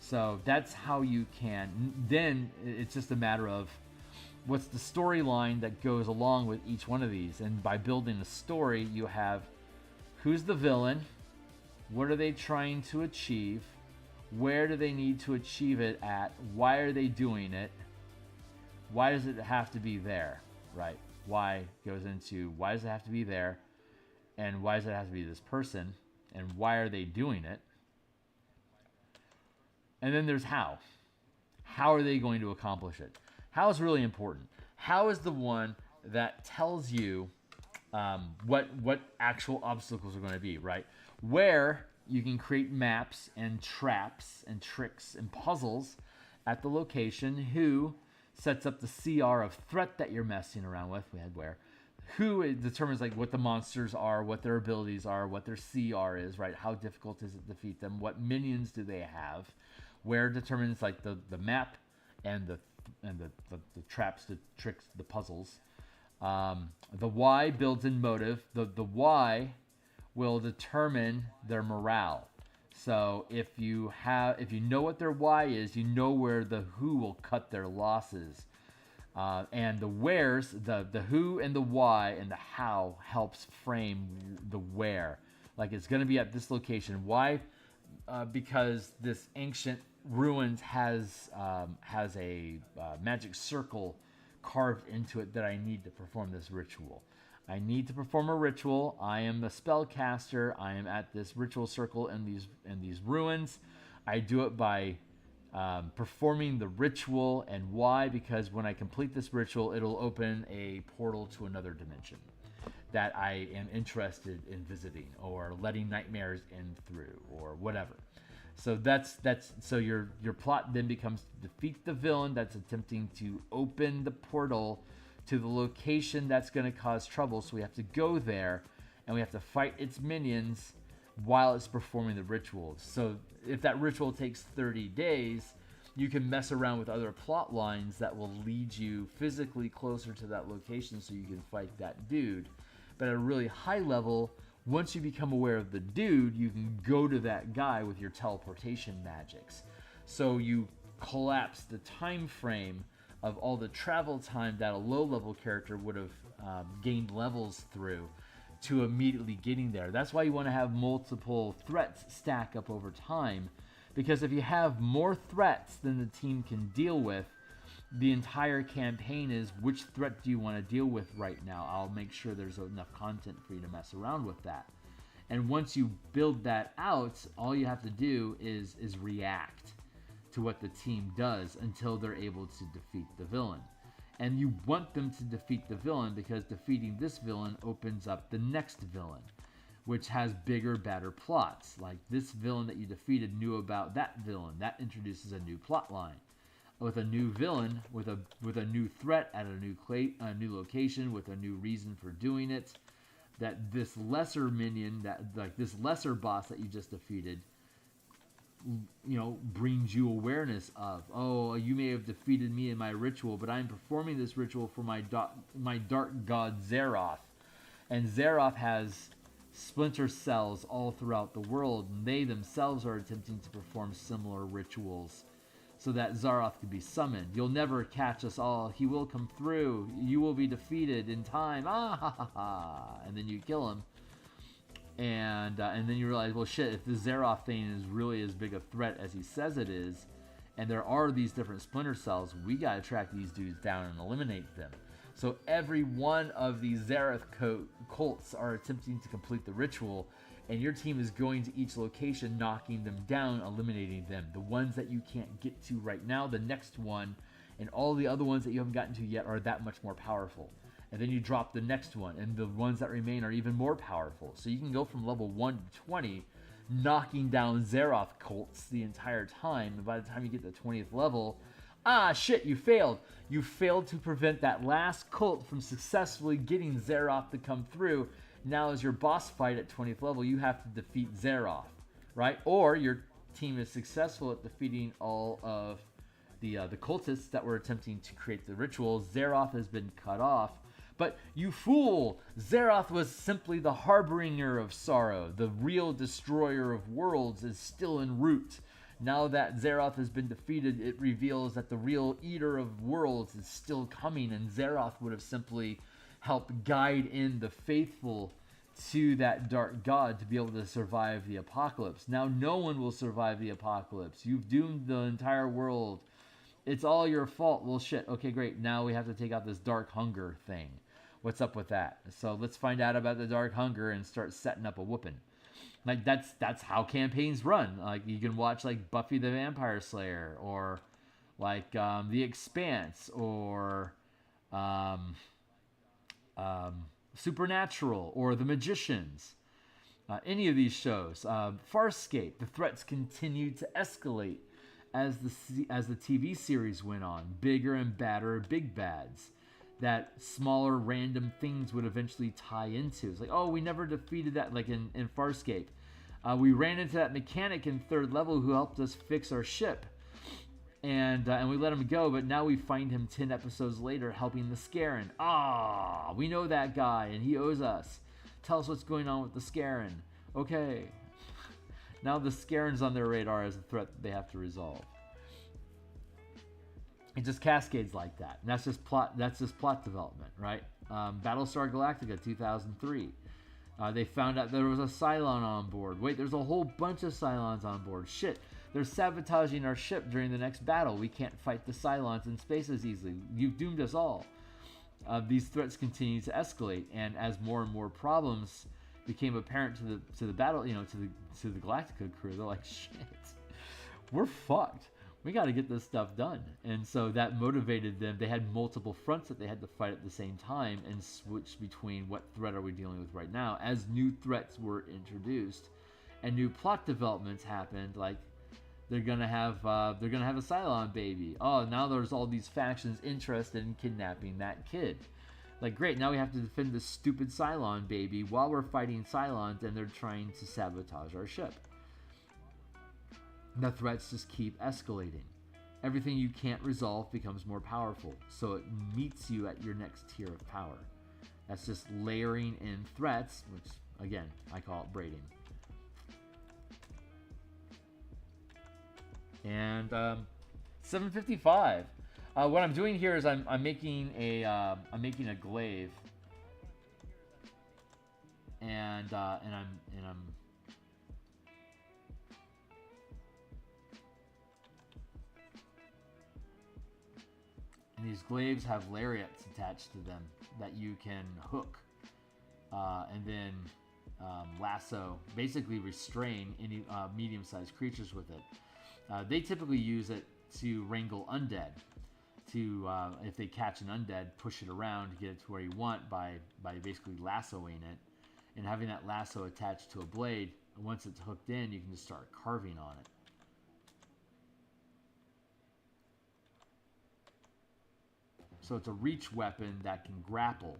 So that's how you can, then it's just a matter of what's the storyline that goes along with each one of these. And by building a story, you have who's the villain, what are they trying to achieve, where do they need to achieve it at, why are they doing it, why does it have to be there, right? Why goes into why does it have to be there, and why does it have to be this person, and why are they doing it? And then there's how. How are they going to accomplish it? How is really important. How is the one that tells you what actual obstacles are going to be, right? Where you can create maps and traps and tricks and puzzles at the location. Who sets up the CR of threat that you're messing around with. We had where. Who it determines like what the monsters are, what their abilities are, what their CR is, right? How difficult is it to defeat them? What minions do they have? Where determines like the map and the traps, the tricks, the puzzles. The why builds in motive. The why will determine their morale. So if you know what their why is, you know where the who will cut their losses. And the wheres, the who and the why and the how helps frame the where. Like it's going to be at this location. Why? Because this ancient ruins has a magic circle carved into it that I need to perform this ritual. I need to perform a ritual. I am a spellcaster. I am at this ritual circle in these ruins. I do it by performing the ritual. And why? Because when I complete this ritual, it'll open a portal to another dimension that I am interested in visiting, or letting nightmares in through, or whatever. So so your plot then becomes to defeat the villain that's attempting to open the portal to the location that's going to cause trouble. So we have to go there and we have to fight its minions while it's performing the ritual. So if that ritual takes 30 days, you can mess around with other plot lines that will lead you physically closer to that location so you can fight that dude. But at a really high level, once you become aware of the dude, you can go to that guy with your teleportation magics. So you collapse the time frame of all the travel time that a low-level character would have gained levels through to immediately getting there. That's why you want to have multiple threats stack up over time, because if you have more threats than the team can deal with, the entire campaign is, which threat do you want to deal with right now? I'll make sure there's enough content for you to mess around with that. And once you build that out, all you have to do is react to what the team does until they're able to defeat the villain. And you want them to defeat the villain because defeating this villain opens up the next villain, which has bigger, badder plots. Like this villain that you defeated knew about that villain. That introduces a new plot line. With a new villain, with a new threat at a new location, with a new reason for doing it, that this lesser minion, this lesser boss that you just defeated, brings you awareness of, oh, you may have defeated me in my ritual, but I'm performing this ritual for my dark god Zeroth. And Zeroth has splinter cells all throughout the world, and they themselves are attempting to perform similar rituals so that Zaroth can be summoned. You'll never catch us all. He will come through. You will be defeated in time. Ah ha ha ha. And then you kill him. And then you realize, well, shit, if the Zeroth thing is really as big a threat as he says it is, and there are these different splinter cells, we got to track these dudes down and eliminate them. So every one of these Zeroth cults are attempting to complete the ritual, and your team is going to each location, knocking them down, eliminating them. The ones that you can't get to right now, the next one, and all the other ones that you haven't gotten to yet are that much more powerful. And then you drop the next one, and the ones that remain are even more powerful. So you can go from level 1 to 20, knocking down Zeroth cults the entire time, and by the time you get to the 20th level, ah, shit, you failed. You failed to prevent that last cult from successfully getting Zeroth to come through. Now as your boss fight at 20th level, you have to defeat Zeroth, right? Or your team is successful at defeating all of the cultists that were attempting to create the ritual. Zeroth has been cut off. But you fool! Zeroth was simply the harbinger of sorrow. The real destroyer of worlds is still en route. Now that Zeroth has been defeated, it reveals that the real eater of worlds is still coming, and Zeroth would have simply helped guide in the faithful to that dark god to be able to survive the apocalypse. Now no one will survive the apocalypse. You've doomed the entire world. It's all your fault. Well, shit. Okay, great. Now we have to take out this dark hunger thing. What's up with that? So let's find out about the dark hunger and start setting up a whooping. Like that's how campaigns run. Like you can watch like Buffy the Vampire Slayer, or like The Expanse, or Supernatural, or The Magicians. Any of these shows. Farscape. The threats continued to escalate as the TV series went on. Bigger and badder big bads that smaller random things would eventually tie into. It's like, oh, we never defeated that, like in Farscape. We ran into that mechanic in 3rd level who helped us fix our ship. and we let him go, but now we find him 10 episodes later helping the Scaran. Ah, we know that guy, and he owes us. Tell us what's going on with the Scaran. Okay. Now the Scaran's on their radar as a threat that they have to resolve. It just cascades like that. And that's just plot. That's just plot development, right? Battlestar Galactica 2003. They found out there was a Cylon on board. Wait, there's a whole bunch of Cylons on board. Shit, they're sabotaging our ship during the next battle. We can't fight the Cylons in space as easily. You've doomed us all. These threats continue to escalate, and as more and more problems became apparent to the battle, to the Galactica crew, they're like, shit, we're fucked. We got to get this stuff done. And so that motivated them. They had multiple fronts that they had to fight at the same time and switch between what threat are we dealing with right now. As new threats were introduced and new plot developments happened, like they're gonna have a Cylon baby. Oh, now there's all these factions interested in kidnapping that kid. Like, great, now we have to defend this stupid Cylon baby while we're fighting Cylons and they're trying to sabotage our ship. The threats just keep escalating. Everything you can't resolve becomes more powerful, so it meets you at your next tier of power. That's just layering in threats, which, again, I call it braiding. And 755. What I'm doing here is I'm making a glaive, and I'm and these glaives have lariats attached to them that you can hook and then lasso, basically restrain any medium-sized creatures with it. They typically use it to wrangle undead, to if they catch an undead, push it around to get it to where you want by basically lassoing it, and having that lasso attached to a blade. And once it's hooked in, you can just start carving on it. So it's a reach weapon that can grapple.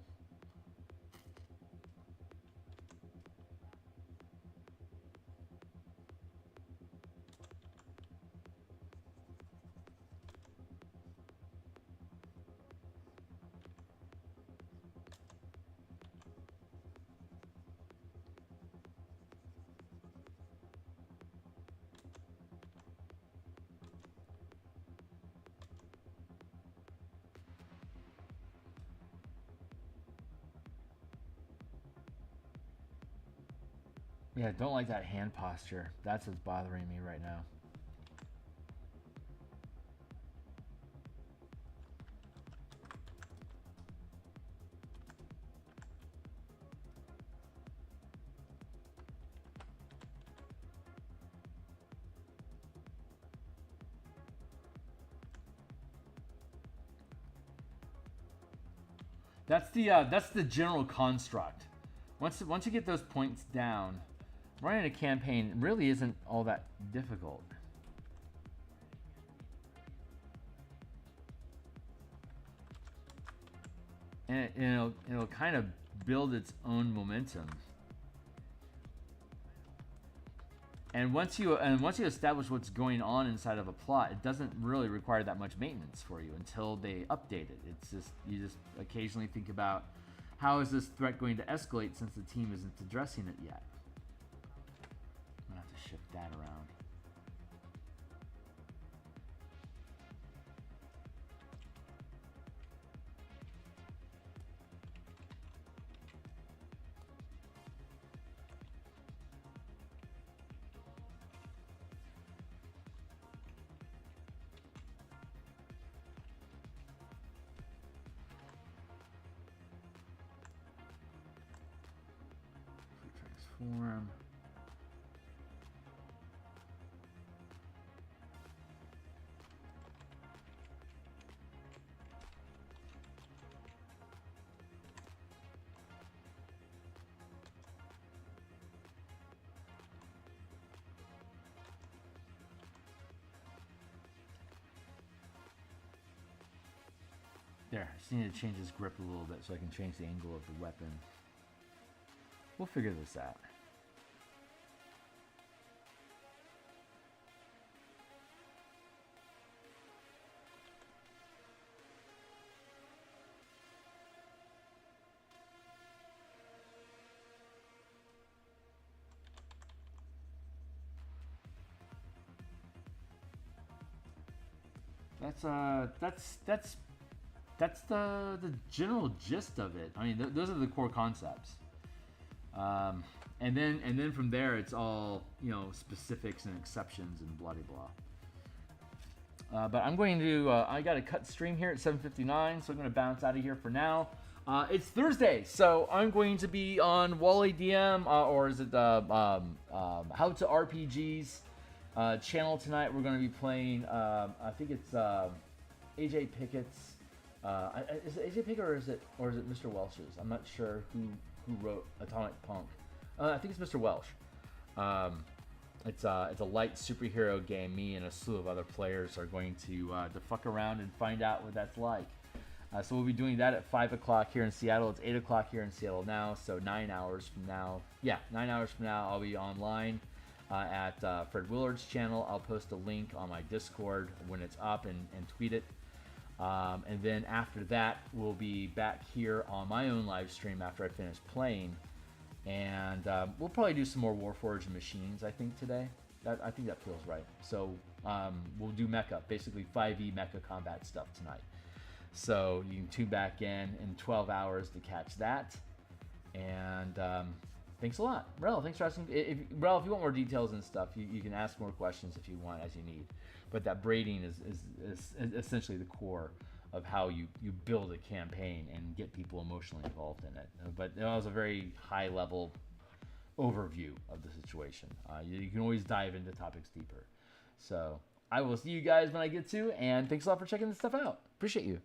Yeah, don't like that hand posture. That's what's bothering me right now. That's the general construct. Once you get those points down, running a campaign really isn't all that difficult. And it'll kind of build its own momentum. And once you establish what's going on inside of a plot, it doesn't really require that much maintenance for you until they update it. It's just, you just occasionally think about, how is this threat going to escalate since the team isn't addressing it yet? I'm gonna have to shift that around. Transform. There, I just need to change his grip a little bit so I can change the angle of the weapon. We'll figure this out. that's the general gist of it. I mean, those are the core concepts. And then from there, it's all, you know, specifics and exceptions and blah blah blah. But I'm going to I got to cut stream here at 7:59, so I'm going to bounce out of here for now. It's Thursday, so I'm going to be on Wally DM, or is it How to RPGs channel tonight. We're going to be playing. I think it's AJ Pickett's. Is it AJ Pickett or is it Mr. Welch's? I'm not sure who wrote Atomic Punk. I think it's Mr. Welch. It's a light superhero game. Me and a slew of other players are going to fuck around and find out what that's like. So we'll be doing that at 5 o'clock here in Seattle. It's 8 o'clock here in Seattle now, so 9 hours from now. Yeah, 9 hours from now, I'll be online at Fred Willard's channel. I'll post a link on my Discord when it's up and tweet it. And then after that, we'll be back here on my own live stream after I finish playing. And we'll probably do some more Warforged machines, I think, today. I think that feels right. So we'll do mecha, basically 5e mecha combat stuff tonight. So you can tune back in 12 hours to catch that. And thanks a lot. Rel, thanks for asking. If you want more details and stuff, you can ask more questions if you want, as you need. But that braiding is essentially the core of how you build a campaign and get people emotionally involved in it. But it was a very high-level overview of the situation. You can always dive into topics deeper. So I will see you guys when I get to, and thanks a lot for checking this stuff out. Appreciate you.